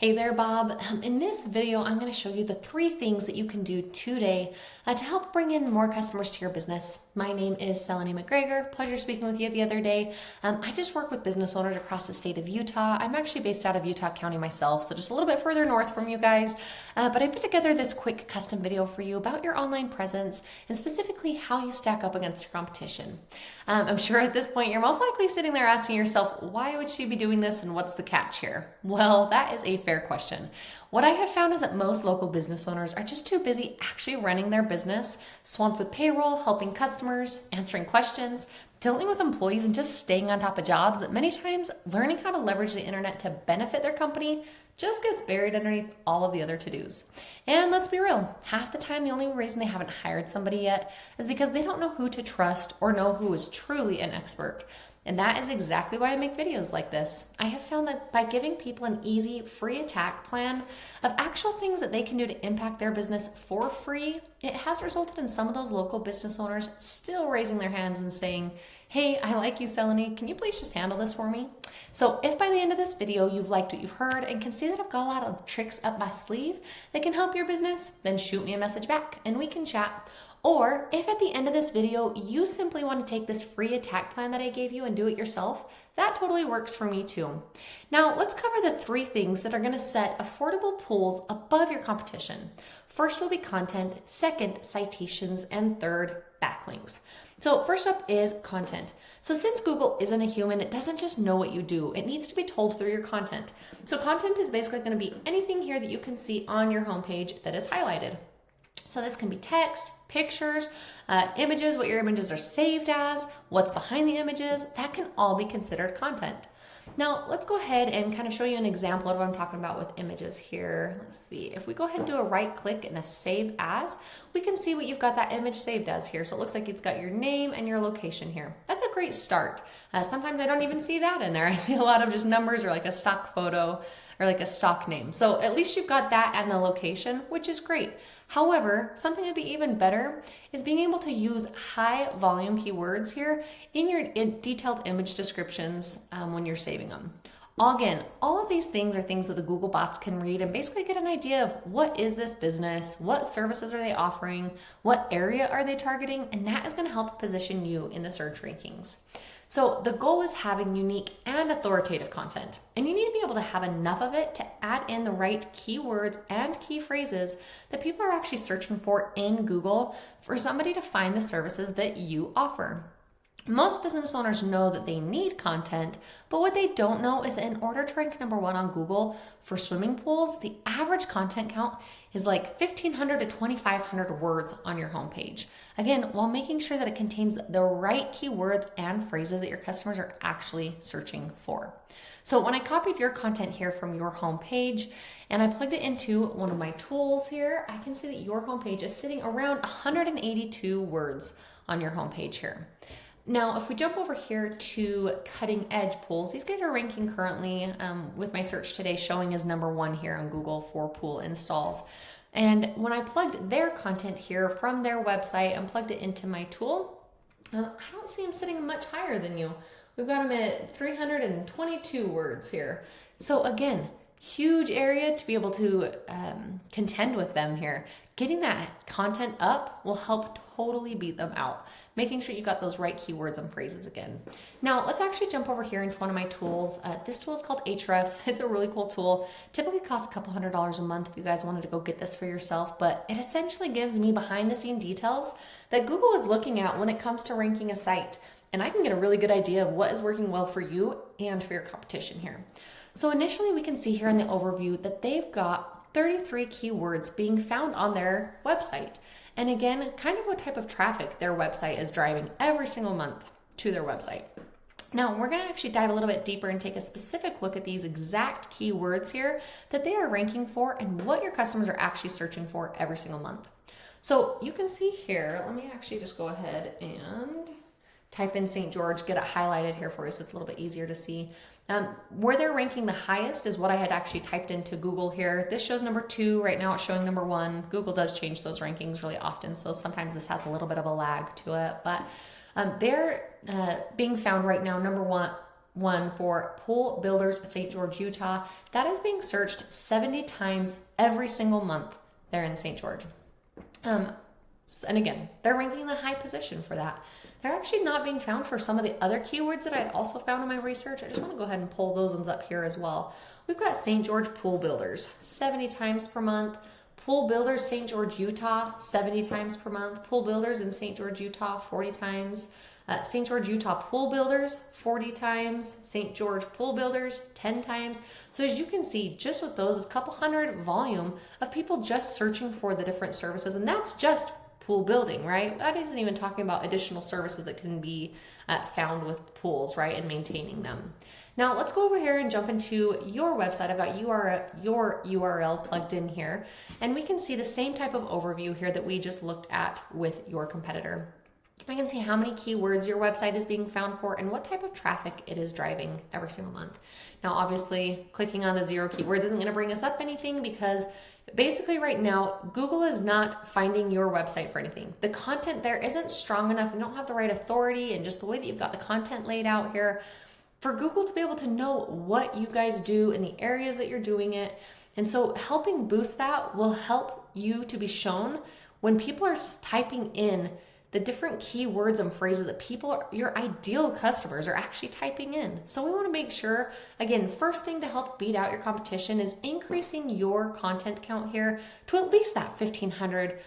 Hey there, Bob. In this video, I'm going to show you the 3 things that you can do today to help bring in more customers to your business. My name is Seleni McGregor. Pleasure speaking with you the other day. I just work with business owners across the state of Utah. I'm actually based out of Utah County myself, so just a little bit further north from you guys. But I put together this quick custom video for you about your online presence and specifically how you stack up against your competition. I'm sure at this point you're most likely sitting there asking yourself, why would she be doing this and what's the catch here? Well, that is a fair question. What I have found is that most local business owners are just too busy actually running their business, swamped with payroll, helping customers, answering questions, dealing with employees, and just staying on top of jobs that many times learning how to leverage the internet to benefit their company just gets buried underneath all of the other to-dos. And let's be real, half the time the only reason they haven't hired somebody yet is because they don't know who to trust or know who is truly an expert. And that is exactly why I make videos like this. I have found that by giving people an easy, free attack plan of actual things that they can do to impact their business for free, it has resulted in some of those local business owners still raising their hands and saying, hey, I like you, Seleni. Can you please just handle this for me? So if by the end of this video you've liked what you've heard and can see that I've got a lot of tricks up my sleeve that can help your business, then shoot me a message back and we can chat. Or if at the end of this video, you simply want to take this free attack plan that I gave you and do it yourself, that totally works for me too. Now let's cover the 3 things that are going to set affordable pools above your competition. First will be content, second, citations, and third, backlinks. So first up is content. So since Google isn't a human, it doesn't just know what you do. It needs to be told through your content. So content is basically going to be anything here that you can see on your homepage that is highlighted. So this can be text, pictures, images, what your images are saved as, what's behind the images, that can all be considered content. Now let's go ahead and kind of show you an example of what I'm talking about with images here. Let's see, if we go ahead and do a right click and a save as, we can see what you've got that image saved as here. So it looks like it's got your name and your location here. That's a great start. Sometimes I don't even see that in there. I see a lot of just numbers or like a stock photo or like a stock name. So at least you've got that and the location, which is great. However, something that'd be even better is being able to use high volume keywords here in your detailed image descriptions when you're saving them. Again, all of these things are things that the Google bots can read and basically get an idea of what is this business, what services are they offering, what area are they targeting, and that is going to help position you in the search rankings. So the goal is having unique and authoritative content, and you need to be able to have enough of it to add in the right keywords and key phrases that people are actually searching for in Google for somebody to find the services that you offer. Most business owners know that they need content, but what they don't know is that in order to rank number 1 on Google for swimming pools, the average content count is like 1,500 to 2,500 words on your homepage. Again, while making sure that it contains the right keywords and phrases that your customers are actually searching for. So when I copied your content here from your homepage and I plugged it into one of my tools here, I can see that your homepage is sitting around 182 words on your homepage here. Now, if we jump over here to cutting edge pools, these guys are ranking currently with my search today showing as number 1 here on Google for pool installs. And when I plugged their content here from their website and plugged it into my tool, I don't see them sitting much higher than you. We've got them at 322 words here. So again, huge area to be able to contend with them here. Getting that content up will help totally beat them out. Making sure you got those right keywords and phrases again. Now let's actually jump over here into one of my tools. This tool is called Ahrefs. It's a really cool tool. Typically costs a couple $100s a month if you guys wanted to go get this for yourself, but it essentially gives me behind the scene details that Google is looking at when it comes to ranking a site. And I can get a really good idea of what is working well for you and for your competition here. So initially we can see here in the overview that they've got 33 keywords being found on their website. And again, kind of what type of traffic their website is driving every single month to their website. Now, we're going to actually dive a little bit deeper and take a specific look at these exact keywords here that they are ranking for and what your customers are actually searching for every single month. So you can see here, let me actually just go ahead and type in St. George, get it highlighted here for you so it's a little bit easier to see. Where they're ranking the highest is what I had actually typed into Google here. This shows number 2. Right now it's showing number 1. Google does change those rankings really often, so sometimes this has a little bit of a lag to it. But they're being found right now number 1 one for Pool Builders St. George, Utah. That is being searched 70 times every single month there in St. George. And again, they're ranking in the high position for that. They're actually not being found for some of the other keywords that I had also found in my research. I just want to go ahead and pull those ones up here as well. We've got St. George Pool Builders 70 times per month. Pool Builders St. George, Utah 70 times per month. Pool Builders in St. George, Utah 40 times. St. George, Utah Pool Builders 40 times. St. George Pool Builders 10 times. So as you can see, just with those, it's a couple hundred volume of people just searching for the different services. And that's just pool building, right? That isn't even talking about additional services that can be found with pools, right? And maintaining them. Now let's go over here and jump into your website. I've got your URL plugged in here, and we can see the same type of overview here that we just looked at with your competitor. I can see how many keywords your website is being found for and what type of traffic it is driving every single month. Now, obviously, clicking on the 0 keywords isn't going to bring us up anything because basically right now, Google is not finding your website for anything. The content there isn't strong enough. You don't have the right authority, and just the way that you've got the content laid out here for Google to be able to know what you guys do in the areas that you're doing it. And so helping boost that will help you to be shown when people are typing in the different keywords and phrases that your ideal customers are actually typing in. So we want to make sure, again, first thing to help beat out your competition is increasing your content count here to at least that 1,500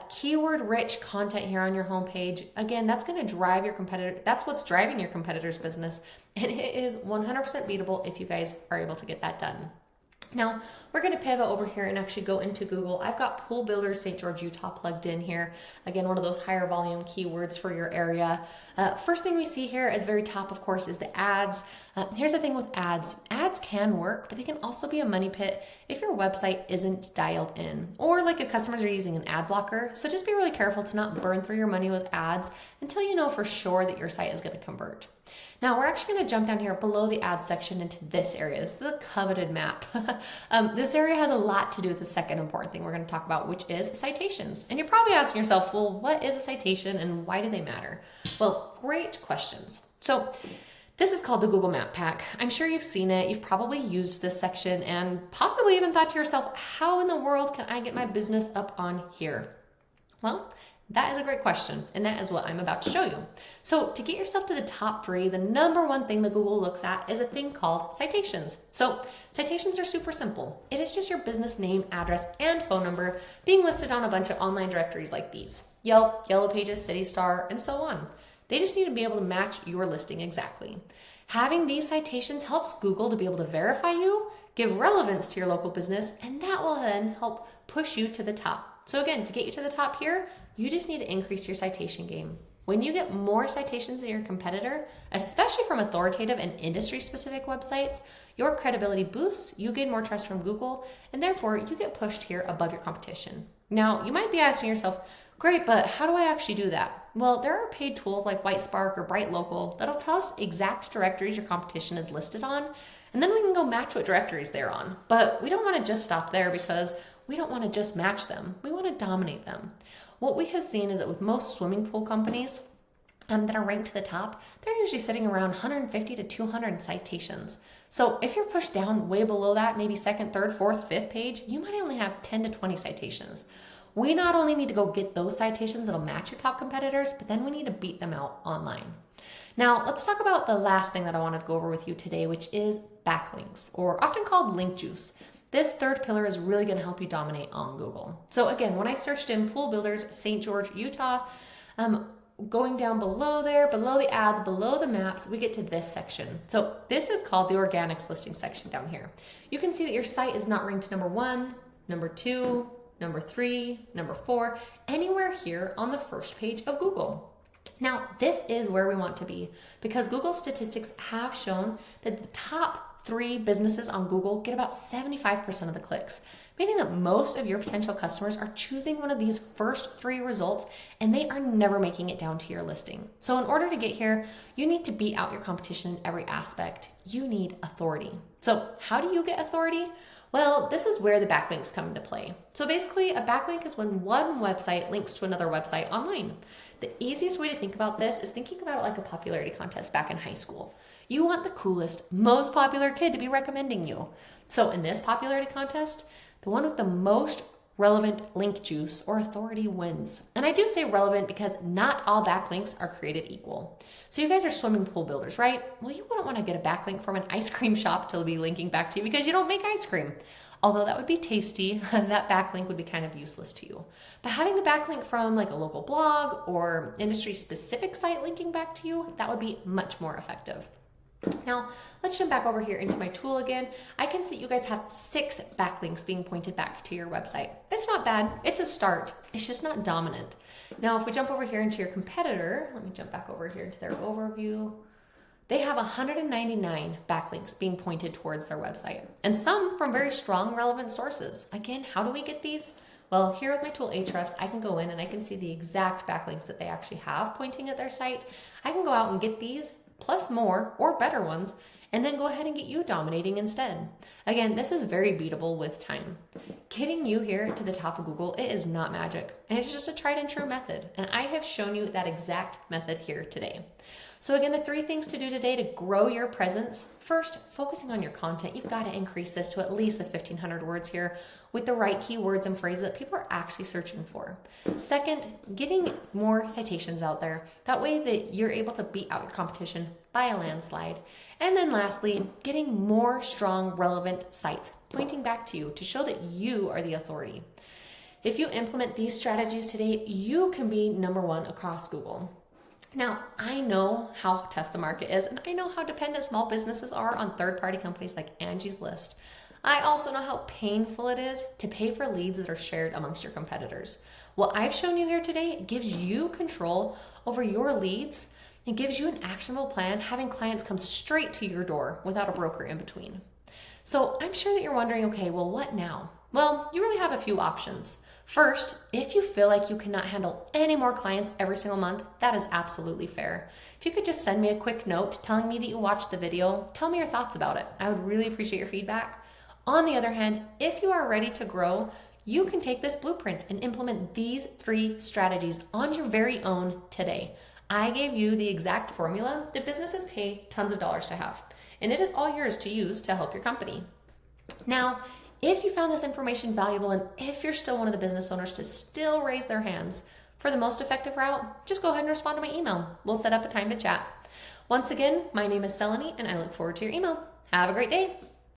keyword rich content here on your homepage. Again, that's going to drive your competitor. That's what's driving your competitor's business. And it is 100% beatable if you guys are able to get that done. Now, we're going to pivot over here and actually go into Google. I've got Pool Builders St. George, Utah plugged in here. Again, one of those higher volume keywords for your area. First thing we see here at the very top, of course, is the ads. Here's the thing with ads. Ads can work, but they can also be a money pit if your website isn't dialed in, or like if customers are using an ad blocker. So just be really careful to not burn through your money with ads until you know for sure that your site is going to convert. Now we're actually going to jump down here below the ads section into this area. This is the coveted map. This area has a lot to do with the second important thing we're going to talk about, which is citations. And you're probably asking yourself, well, what is a citation and why do they matter? Well, great questions. So this is called the Google Map Pack. I'm sure you've seen it. You've probably used this section and possibly even thought to yourself, how in the world can I get my business up on here? Well, that is a great question, and that is what I'm about to show you. So to get yourself to the top 3, the number one thing that Google looks at is a thing called citations. So citations are super simple. It is just your business name, address, and phone number being listed on a bunch of online directories like these: Yelp, Yellow Pages, City Star, and so on. They just need to be able to match your listing exactly. Having these citations helps Google to be able to verify you, give relevance to your local business, and that will then help push you to the top. So again, to get you to the top here, you just need to increase your citation game. When you get more citations than your competitor, especially from authoritative and industry-specific websites, your credibility boosts, you gain more trust from Google, and therefore you get pushed here above your competition. Now, you might be asking yourself, great, but how do I actually do that? Well, there are paid tools like WhiteSpark or BrightLocal that'll tell us exact directories your competition is listed on, and then we can go match what directories they're on. But we don't want to just stop there because we don't want to just match them. We want to dominate them. What we have seen is that with most swimming pool companies that are ranked to the top, they're usually sitting around 150 to 200 citations. So if you're pushed down way below that, maybe second, third, fourth, fifth page, you might only have 10 to 20 citations. We not only need to go get those citations that'll match your top competitors, but then we need to beat them out online. Now, let's talk about the last thing that I wanted to go over with you today, which is backlinks, or often called link juice. This third pillar is really going to help you dominate on Google. So again, when I searched in Pool Builders St. George, Utah, going down below there, below the ads, below the maps, we get to this section. So this is called the organics listing section down here. You can see that your site is not ranked number 1, number 2, number 3, number 4, anywhere here on the first page of Google. Now, this is where we want to be because Google statistics have shown that the top 3 businesses on Google get about 75% of the clicks, meaning that most of your potential customers are choosing one of these first 3 results and they are never making it down to your listing. So in order to get here, you need to beat out your competition in every aspect. You need authority. So how do you get authority? Well, this is where the backlinks come into play. So basically, a backlink is when one website links to another website online. The easiest way to think about this is thinking about it like a popularity contest back in high school. You want the coolest, most popular kid to be recommending you. So in this popularity contest, the one with the most relevant link juice or authority wins. And I do say relevant because not all backlinks are created equal. So you guys are swimming pool builders, right? Well, you wouldn't want to get a backlink from an ice cream shop to be linking back to you because you don't make ice cream. Although that would be tasty, that backlink would be kind of useless to you. But having a backlink from like a local blog or industry specific site linking back to you, that would be much more effective. Now, let's jump back over here into my tool again. I can see you guys have 6 backlinks being pointed back to your website. It's not bad, it's a start. It's just not dominant. Now, if we jump over here into your competitor, let me jump back over here to their overview. They have 199 backlinks being pointed towards their website, and some from very strong relevant sources. Again, how do we get these? Well, here with my tool Ahrefs, I can go in and I can see the exact backlinks that they actually have pointing at their site. I can go out and get these plus more or better ones, and then go ahead and get you dominating instead. Again, this is very beatable with time. Getting you here to the top of Google, it is not magic. It's just a tried and true method, and I have shown you that exact method here today. So again, the 3 things to do today to grow your presence. First, focusing on your content. You've got to increase this to at least the 1,500 words here with the right keywords and phrases that people are actually searching for. Second, getting more citations out there. That way that you're able to beat out your competition by a landslide. And then lastly, getting more strong, relevant sites pointing back to you to show that you are the authority. If you implement these strategies today, you can be number 1 across Google. Now, I know how tough the market is, and I know how dependent small businesses are on third-party companies like Angie's List. I also know how painful it is to pay for leads that are shared amongst your competitors. What I've shown you here today gives you control over your leads. It gives you an actionable plan, having clients come straight to your door without a broker in between. So I'm sure that you're wondering, okay, well, what now? Well, you really have a few options. First, if you feel like you cannot handle any more clients every single month, that is absolutely fair. If you could just send me a quick note telling me that you watched the video, tell me your thoughts about it. I would really appreciate your feedback. On the other hand, if you are ready to grow, you can take this blueprint and implement these 3 strategies on your very own today. I gave you the exact formula that businesses pay tons of dollars to have, and it is all yours to use to help your company. Now, if you found this information valuable, and if you're still one of the business owners to still raise their hands for the most effective route, just go ahead and respond to my email. We'll set up a time to chat. Once again, my name is Seleni, and I look forward to your email. Have a great day.